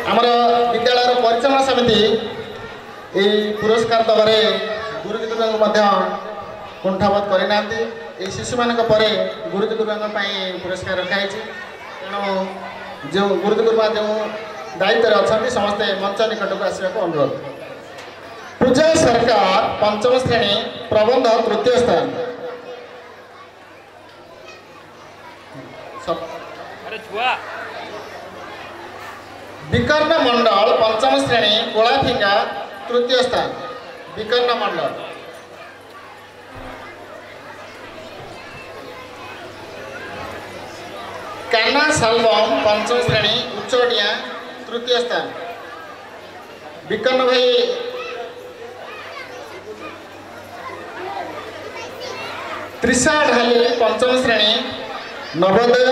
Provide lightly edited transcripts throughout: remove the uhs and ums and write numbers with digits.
आमर विद्यालय परिचालन समिति यही पुरस्कार दबारे गुरुजी गुरुआ कुंठाबोध करना शिशु मान गुरुजी गुरुआ पुरस्कार रखाई तेणु जो गुरुजी गुरुआ जो दायित्व अच्छा समस्ते मंच निकट को आसवा अनुरोध। पूजा सरकार पंचम श्रेणी प्रबंध तृतीय स्थान विकर्ण मंडल पंचम श्रेणी कोलाफिंगा तृतीय स्थान विकर्ण मंडल। काना साल्वम पंचम श्रेणी उच्चडिया तृतीय स्थान विकर्ण भाई। त्रिशा ढाली पंचम श्रेणी नवोदय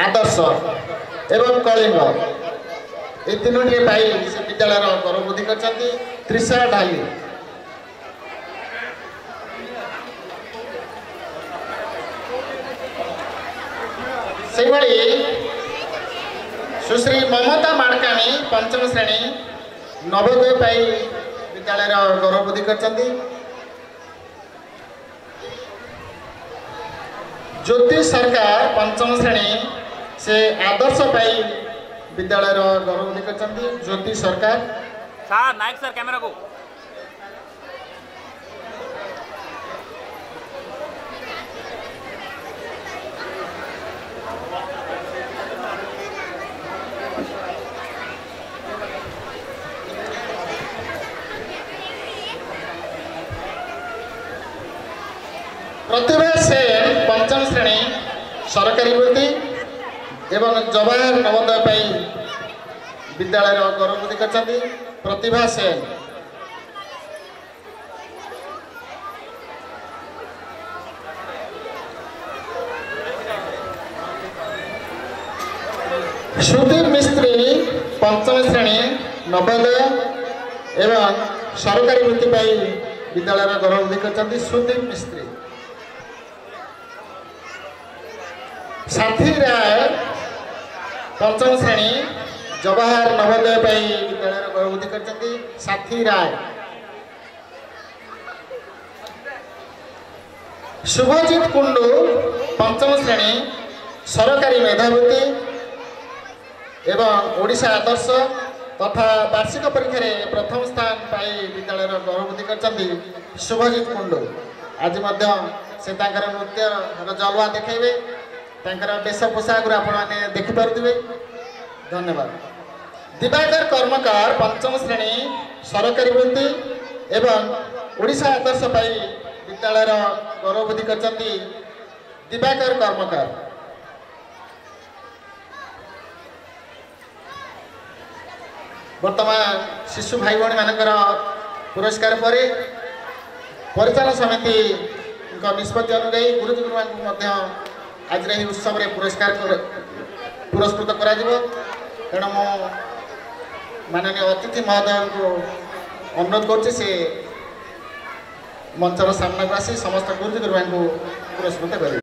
आदर्श एवं कलिंग ये तीनोटी पाई से विद्यालय गौरवबुद्धि कर त्रिशा ढाली से सुश्री ममता माड़काणी पंचम श्रेणी नवोदय पाई विद्यालय गौरवबुद्धि कर ज्योति सरकार पंचम श्रेणी से आदर्श पाई विद्यालय गौरवबुद्धि कर ज्योति सरकार सर नायक सर कैमरा को प्रतिभा सेन पंचम श्रेणी सरकारी वृत्ति एवं जवाहर नवोदय पाई विद्यालय गौरवबुद्धि कर प्रतिभा सेन। सुदीप मिस्त्री पंचम श्रेणी नवोदय एवं सरकारी वृत्ति पाई विद्यालय गौरवबुद्धि कर सुदीप मिस्त्री। साथी राय पंचम श्रेणी जवाहर नवोदय पाई विद्यालय गौरवबुद्धि कर साथी राय। शुभजीत कुंडू पंचम श्रेणी सरकारी मेधावृत्ति एवं ओडिशा आदर्श तथा वार्षिक परीक्षा रे प्रथम स्थान पाई विद्यालय गौरवबुद्धि कर शुभजीत कुंडू आज से नृत्य जलवा देखेबे वेश पोशाक आपने देखिपे। धन्यवाद। दिवाकर कर्मकार पंचम श्रेणी सरकारी वृत्ति एवं ओडिशा आदर्श पाई विद्यालय गौरवबुद्धि कर दिवाकर कर्मकार। वर्तमान शिशु भाई भाई मानकर पुरस्कार पर परिचालन समिति निष्पत्ति अनुजाई गुरुजी गुरुआ आज रही उत्सव रे पुरस्कृत करा तेणु मो माननीय अतिथि महोदय को अनुरोध कर मंचर सामना को आसी समस्त गुरुजी गुरुआ पुरस्कृत करें।